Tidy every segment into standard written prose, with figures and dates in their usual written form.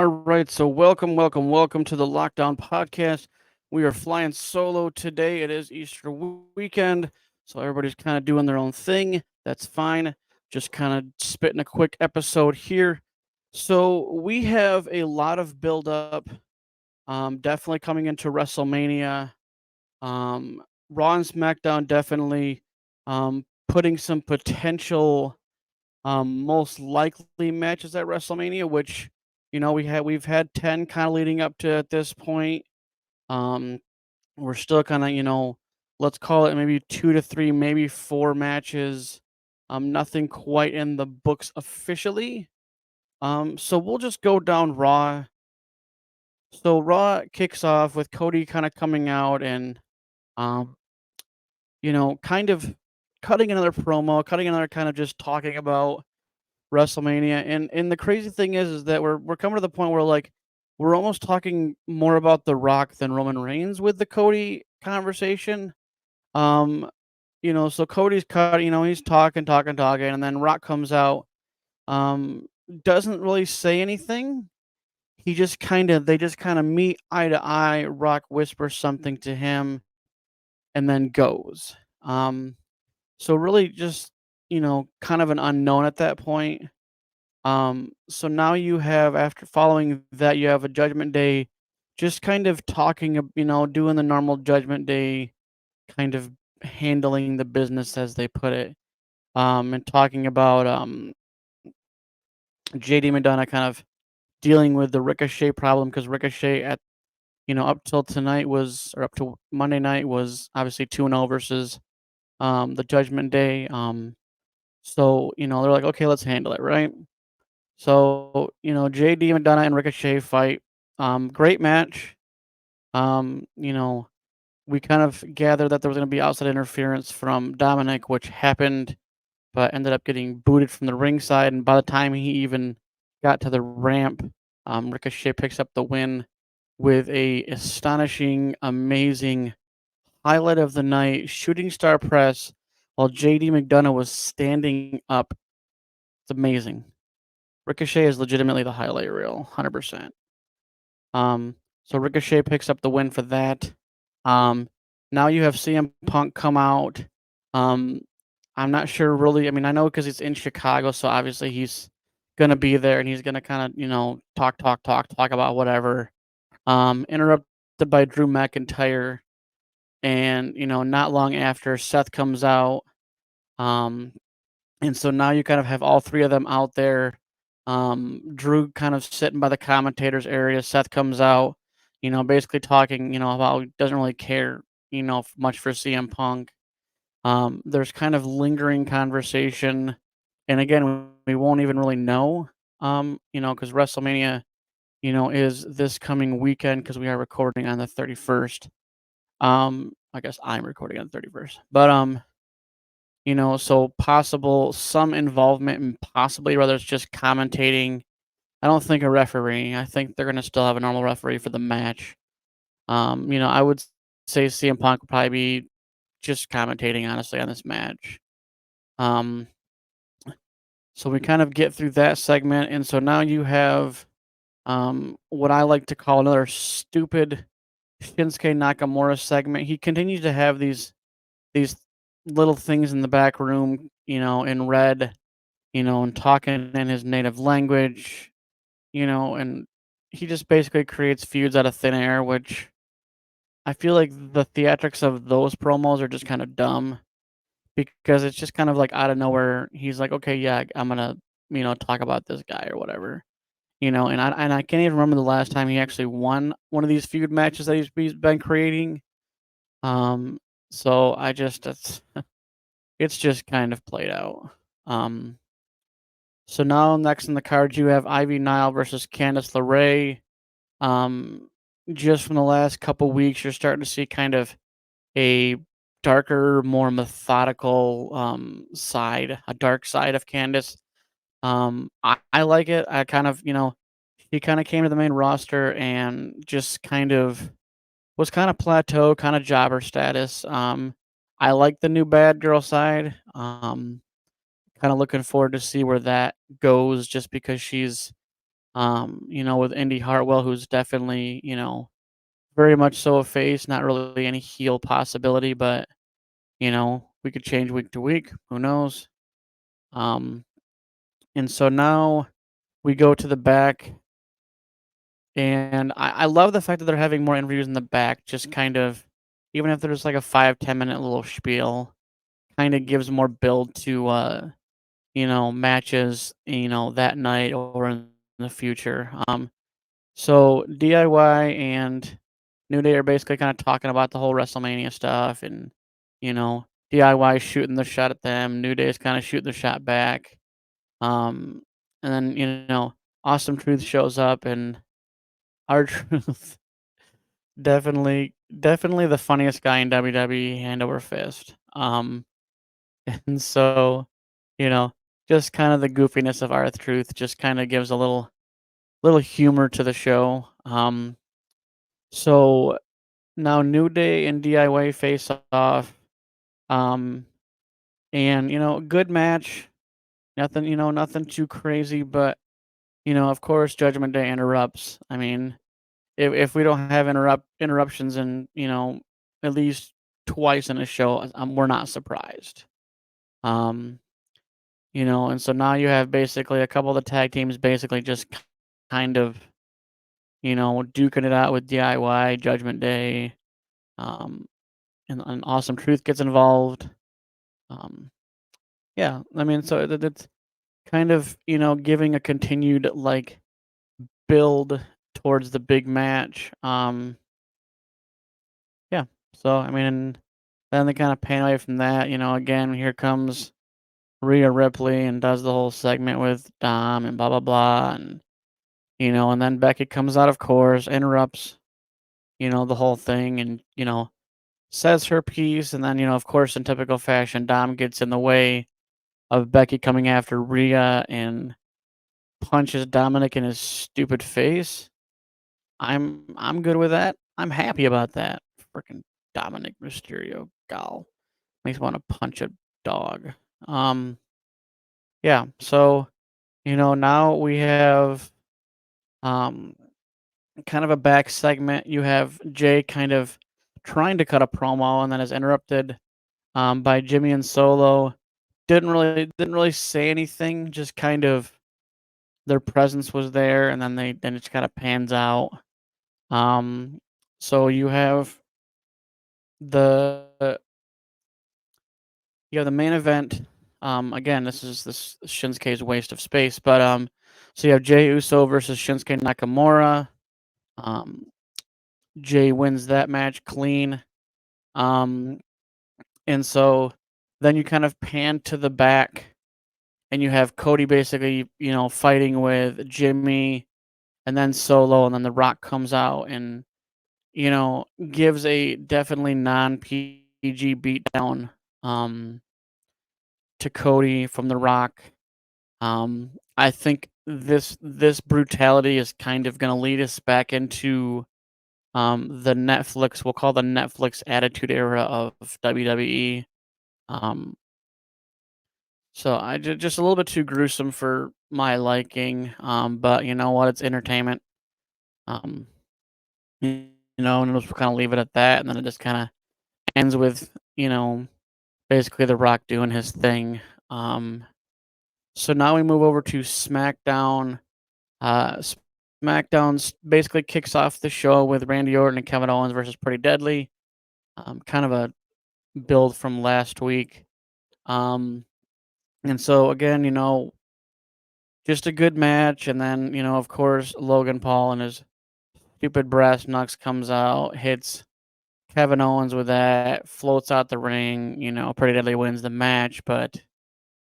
right, so welcome to the Lockdown Podcast. We are flying solo today. It is Easter weekend, so everybody's kind of doing their own thing. That's fine. Just kind of spitting a quick episode here. So we have a lot of build up. Definitely coming into WrestleMania. Um, Raw and SmackDown definitely putting some potential most likely matches at WrestleMania, which we've had 10 kind of leading up to at this point. Um, we're still kind of let's call it maybe 2 to 3, maybe 4 matches. Nothing quite in the books officially. So we'll just go down Raw. So Raw kicks off with Cody kind of coming out and um, kind of cutting another promo, cutting another kind of just talking about WrestleMania, and the crazy thing is that we're coming to the point where, like, we're almost talking more about The Rock than Roman Reigns with the Cody conversation. Um, so Cody's cut, he's talking, and then Rock comes out, um, doesn't really say anything. They just kinda meet eye to eye, Rock whispers something to him, and then goes. Um, so really just, kind of an unknown at that point. So now you have after following that, you have a Judgment Day just kind of talking, doing the normal Judgment Day kind of handling the business as they put it. And talking about JD McDonough kind of dealing with the Ricochet problem because Ricochet up till tonight was or up to Monday night was obviously 2-0 versus the Judgment Day. So, they're like, okay, let's handle it, right? So, JD McDonough and Ricochet fight. Great match. We kind of gathered that there was going to be outside interference from Dominic, which happened, but ended up getting booted from the ringside. And by the time he even got to the ramp, Ricochet picks up the win with a astonishing, amazing highlight of the night shooting star press while JD McDonough was standing up. It's amazing. Ricochet is legitimately the highlight reel, 100%. Um, so Ricochet picks up the win for that. Um, Now you have CM Punk come out. Um, I'm not sure really. I mean, I know because it's in Chicago, so obviously he's gonna be there and he's gonna kind of talk about whatever. Interrupted by Drew McIntyre, and not long after Seth comes out. Um, and so now you kind of have all three of them out there. Drew kind of sitting by the commentators area. Seth comes out, basically talking, about he doesn't really care, much for CM Punk. There's kind of lingering conversation, and again, we won't even really know, because WrestleMania, is this coming weekend because we are recording on the 31st. I guess I'm recording on the 31st, but so possible some involvement and possibly whether it's just commentating. I don't think a referee. I think they're gonna still have a normal referee for the match. I would say CM Punk would probably be just commentating honestly on this match. Um, so we kind of get through that segment, and so now you have what I like to call another stupid Shinsuke Nakamura segment. He continues to have these little things in the back room, in red, and talking in his native language, and he just basically creates feuds out of thin air, which I feel like the theatrics of those promos are just kind of dumb because it's just kind of like out of nowhere. He's like, okay, yeah, I'm gonna, talk about this guy or whatever, and I can't even remember the last time he actually won one of these feud matches that he's been creating. Um, so I just it's just kind of played out. Um, So now next in the card you have Ivy Nile versus Candice LeRae. Um, just from the last couple weeks, you're starting to see kind of a darker, more methodical side, a dark side of Candice. I like it. I kind of, she kind of came to the main roster and just kind of was kind of plateau, kind of jobber status. I like the new bad girl side. Kinda looking forward to see where that goes just because she's with Indy Hartwell, who's definitely, very much so a face, not really any heel possibility, but, we could change week to week. Who knows? Um, and so now we go to the back, and I love the fact that they're having more interviews in the back, just kind of, even if there's like a 5-10 minute little spiel, kind of gives more build to, matches, that night or in the future. So DIY and New Day are basically kind of talking about the whole WrestleMania stuff, and you know, DIY shooting the shot at them. New Day is kind of shooting the shot back. Um, and then Awesome Truth shows up, and our Truth definitely the funniest guy in WWE, hand over fist. And so you know, just kind of the goofiness of our Truth just kind of gives a little humor to the show. So now New Day and DIY face off. Um, and good match. Nothing, nothing too crazy, but of course, Judgment Day interrupts. I mean, if we don't have interruptions in at least twice in a show, we're not surprised. Um, and so now you have basically a couple of the tag teams basically just kind of duking it out with DIY, Judgment Day, um, and Awesome Truth gets involved. Um, yeah, I mean, so it's kind of giving a continued like build towards the big match. Yeah. So I mean, then they kind of pan away from that. Again, here comes Rhea Ripley and does the whole segment with Dom and blah blah blah, and and then Becky comes out, of course, interrupts the whole thing, and says her piece, and then of course, in typical fashion, Dom gets in the way of Becky coming after Rhea and punches Dominic in his stupid face. I'm good with that. I'm happy about that. Freaking Dominic Mysterio, gal, makes me want to punch a dog. Um, yeah. So now we have um kind of a back segment. You have Jay kind of trying to cut a promo, and then is interrupted by Jimmy and Solo. Didn't really say anything. Just kind of their presence was there, and then it just kind of pans out. Um, so the the main event. Again, this Shinsuke's waste of space, but so you have Jey Uso versus Shinsuke Nakamura. Um, Jay wins that match clean. Um, and so then you kind of pan to the back, and you have Cody basically, fighting with Jimmy, and then Solo, and then The Rock comes out and gives a definitely non PG beatdown to Cody from The Rock. I think this brutality is kind of going to lead us back into the Netflix. We'll call the Netflix Attitude Era of WWE. Um, so just a little bit too gruesome for my liking. But you know what? It's entertainment. Um, and we'll kind of leave it at that, and then it just kind of ends with basically The Rock doing his thing. Um, so now we move over to SmackDown. Uh, SmackDown basically kicks off the show with Randy Orton and Kevin Owens versus Pretty Deadly. Kind of a build from last week. And so again, just a good match. And then, of course, Logan Paul and his stupid brass knucks comes out, hits Kevin Owens with that, floats out the ring. Pretty Deadly wins the match, but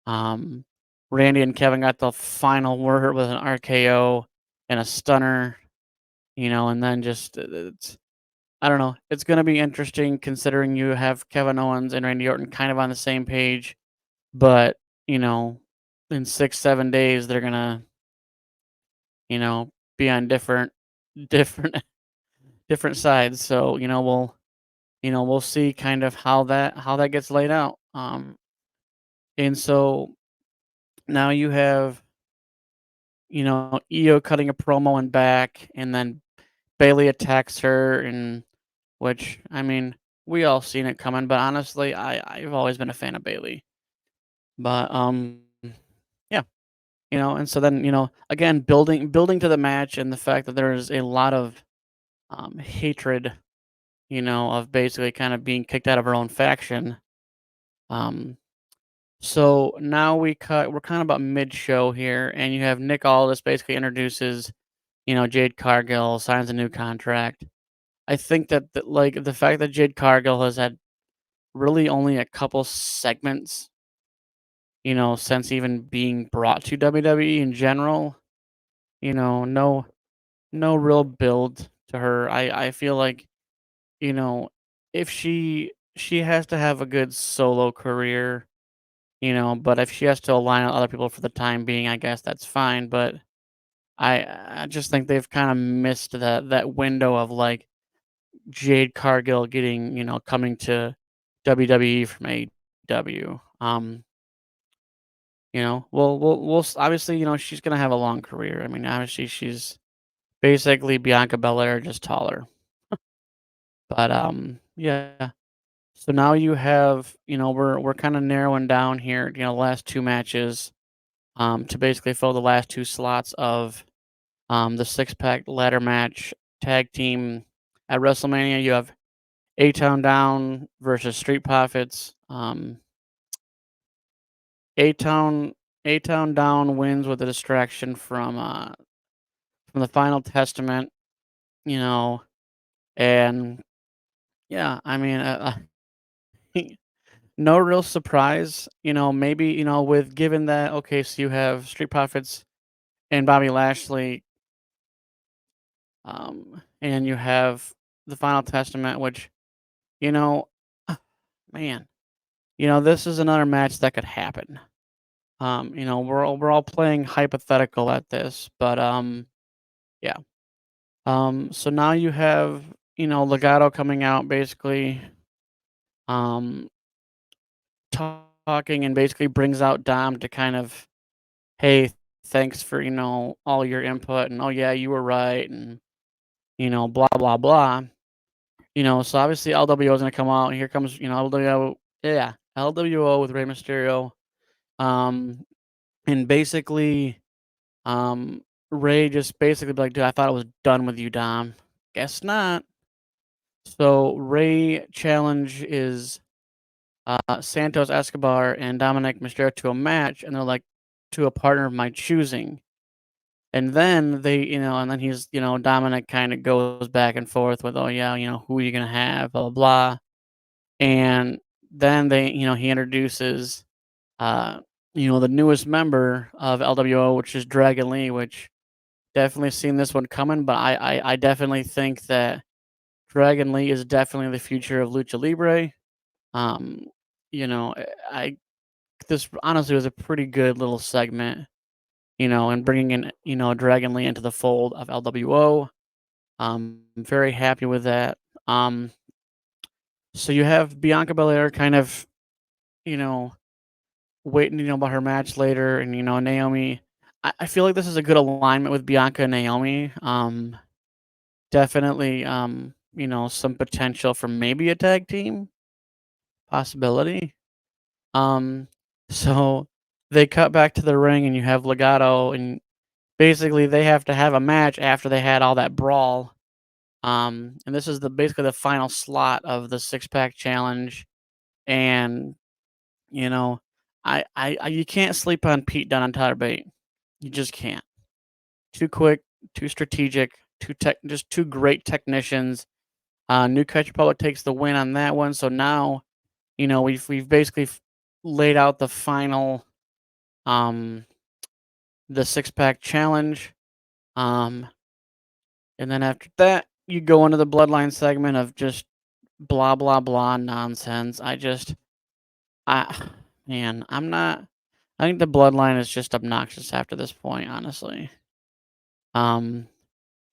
um, Randy and Kevin got the final word with an RKO and a stunner. And then just it's I don't know. It's gonna be interesting considering you have Kevin Owens and Randy Orton kind of on the same page, but you know, in 6-7 days they're gonna you know be on different different sides. So we'll see kind of how that gets laid out. And so now you have Io cutting a promo and back, and then Bailey attacks her, and which I mean, we all seen it coming, but honestly, I've always been a fan of Bailey. But yeah, and so then again, building to the match, and the fact that there is a lot of hatred, of basically kind of being kicked out of her own faction. Um, so now we're kind of about mid show here, and you have Nick Aldis basically introduces, Jade Cargill, signs a new contract. I think that like the fact that Jade Cargill has had really only a couple segments, since even being brought to WWE in general, no real build to her. I feel like, you know, if she has to have a good solo career, but if she has to align with other people for the time being, I guess that's fine. But I just think they've kind of missed that window of like Jade Cargill getting, coming to WWE from AEW. Obviously, she's gonna have a long career. I mean, obviously, she's basically Bianca Belair, just taller. But yeah. So now you have, we're kind of narrowing down here, last two matches, to basically fill the last two slots of the six pack ladder match tag team at WrestleMania. You have A Town Down versus Street Profits. A Town A Town Down wins with a distraction from the Final Testament, you know, and yeah, I mean, no real surprise, maybe, with given that, okay, so you have Street Profits and Bobby Lashley, and you have the Final Testament, which, you know, man, this is another match that could happen. We're all playing hypothetical at this, but yeah. So now you have, Legato coming out basically, um, talking and basically brings out Dom to kind of, hey, thanks for, all your input, and oh yeah, you were right, and blah blah blah. So obviously LWO is gonna come out, and here comes, LWO, yeah, LWO with Rey Mysterio. Um, and basically, Ray just basically be like, dude, I thought I was done with you, Dom. Guess not. So Ray challenge is Santos Escobar and Dominic Mysterio to a match, and they're like, to a partner of my choosing. And then and then he's, Dominic kind of goes back and forth with, oh yeah, who are you gonna have, blah blah blah. And then he introduces, uh, the newest member of LWO, which is Dragon Lee, which definitely seen this one coming, but I definitely think that Dragon Lee is definitely the future of Lucha Libre. Um, I this honestly was a pretty good little segment, and bringing in, Dragon Lee into the fold of LWO. I'm very happy with that. Um, so you have Bianca Belair kind of, you know, waiting, about her match later, and Naomi. I feel like this is a good alignment with Bianca and Naomi. Definitely, some potential for maybe a tag team possibility. Um, so they cut back to the ring, and you have Legato, and basically they have to have a match after they had all that brawl. And this is basically the final slot of the six pack challenge, and you know, you can't sleep on Pete Dunne and Tyler Bate. You just can't. Too quick, too strategic, just two great technicians. New Country Republic takes the win on that one. So now, we've basically laid out the final, um, the six pack challenge. Um, and then after that, you go into the Bloodline segment of just blah blah blah nonsense. I man, I'm not. I think the Bloodline is just obnoxious after this point, honestly. Um,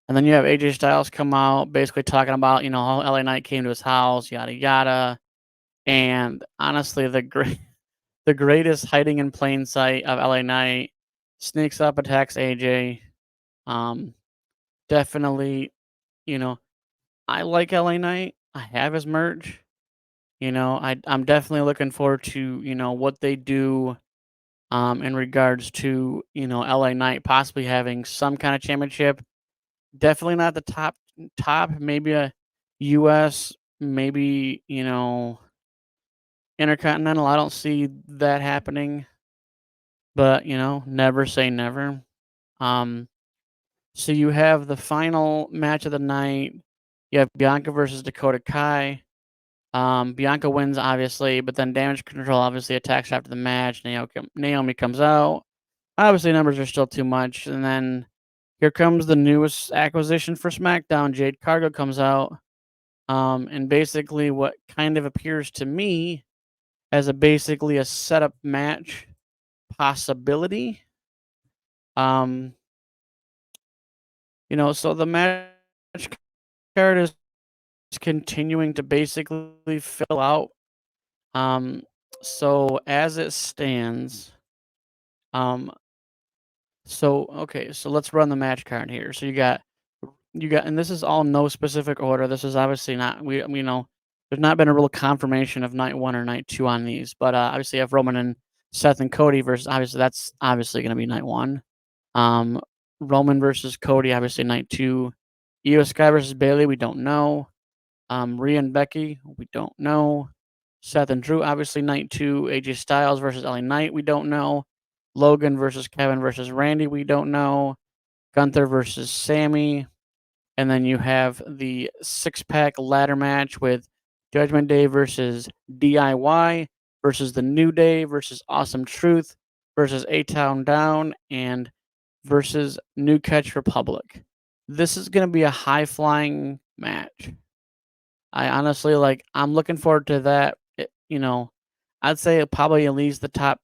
and then you have AJ Styles come out, basically talking about, how LA Knight came to his house, yada yada. And honestly, the greatest hiding in plain sight of LA Knight sneaks up, attacks AJ. Um, definitely, you know, I like LA Knight. I have his merch. I'm definitely looking forward to, what they do in regards to, LA Knight possibly having some kind of championship. Definitely not the top, maybe a US, maybe, Intercontinental. I don't see that happening, but never say never. Um so you have the final match of the night. You have Bianca versus Dakota Kai. Bianca wins obviously, but then Damage Control obviously attacks after the match. Naomi comes out. Obviously numbers are still too much, and then here comes the newest acquisition for SmackDown. Jade Cargill comes out, and basically what kind of appears to me as basically a setup match possibility. Um, so the match card is continuing to basically fill out. Um, so as it stands, um, so let's run the match card here. So you got, and this is all no specific order. This is obviously not there's not been a real confirmation of night one or night two on these, but obviously you have Roman and Seth and Cody versus obviously that's obviously going to be night one. Um, Roman versus Cody, obviously night two. Io Sky versus Bailey, we don't know. Rhea and Becky, we don't know. Seth and Drew, obviously night two. AJ Styles versus LA Knight, we don't know. Logan versus Kevin versus Randy, we don't know. Gunther versus Sammy. And then you have the six-pack ladder match with Judgment Day versus DIY versus The New Day versus Awesome Truth versus A-Town Down and versus New Catch Republic. This is going to be a high-flying match. I honestly I'm looking forward to that. I'd say probably at least the top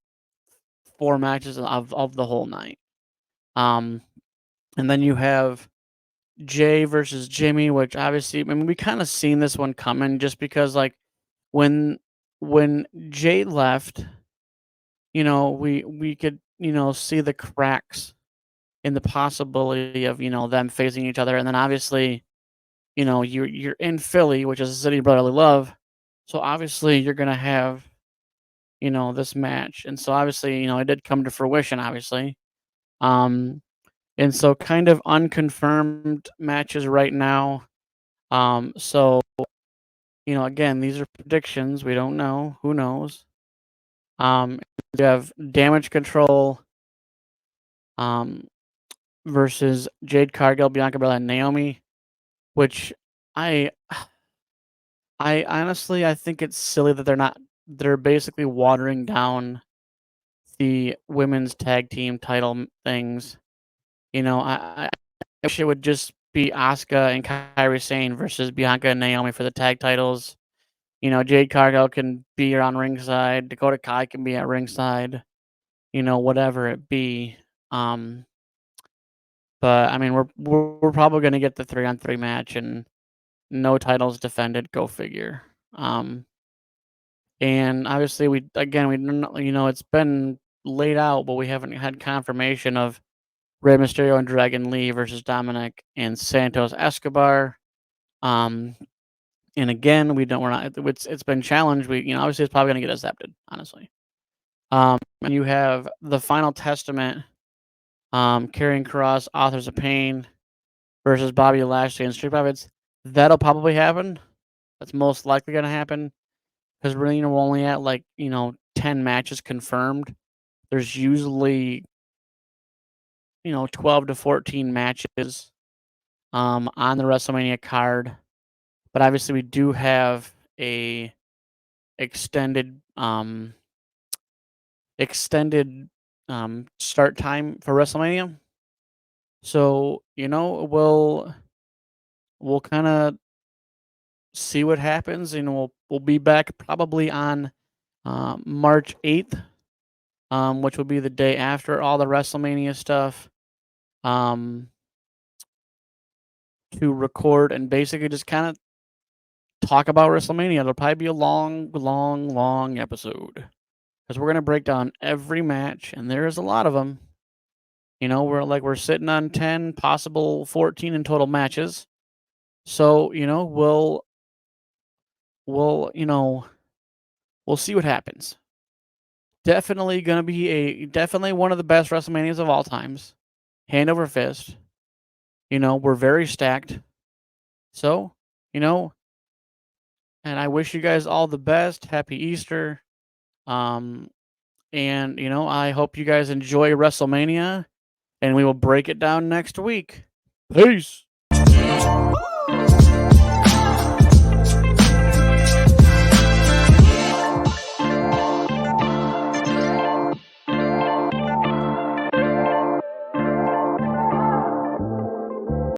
4 matches of the whole night. And then you have Jay versus Jimmy, which obviously, I mean, we kind of seen this one coming just because when when Jay left, we could, see the cracks in the possibility of, them facing each other. And then obviously, you're in Philly, which is a city of brotherly love. So obviously you're gonna have, this match. And so obviously, it did come to fruition, obviously. Um, and so kind of unconfirmed matches right now. So, again, these are predictions. We don't know. Who knows? You have Damage Control um, versus Jade Cargill, Bianca Belair, and Naomi, which I I honestly I think it's silly that they're basically watering down the women's tag team title things. I wish it would just be Asuka and Kairi Sane versus Bianca and Naomi for the tag titles. Jade Cargill can be around ringside. Dakota Kai can be at ringside. Whatever it be. Um, but I mean, we're probably gonna get the 3-on-3 match and no titles defended. Go figure. Um, and obviously we it's been laid out, but we haven't had confirmation of Rey Mysterio and Dragon Lee versus Dominic and Santos Escobar. Um, and again, we're not. It's been challenged. Obviously it's probably gonna get accepted. Honestly. And you have the Final Testament, Karrion Kross, Authors of Pain versus Bobby Lashley and Street Profits. That'll probably happen. That's most likely gonna happen because we're only at 10 matches confirmed. There's usually 12 to 14 matches on the WrestleMania card, but obviously we do have a extended start time for WrestleMania. So, we'll kind of see what happens, and we'll be back probably on March 8th, which will be the day after all the WrestleMania stuff, um, to record and basically just kind of talk about WrestleMania. It'll probably be a long, long, long episode because we're gonna break down every match, and there is a lot of them. We're sitting on 10, possible 14 in total matches. So, we'll, we'll see what happens. Definitely one of the best WrestleManias of all times. Hand over fist. We're very stacked. So, and I wish you guys all the best. Happy Easter. And I hope you guys enjoy WrestleMania, and we will break it down next week. Peace.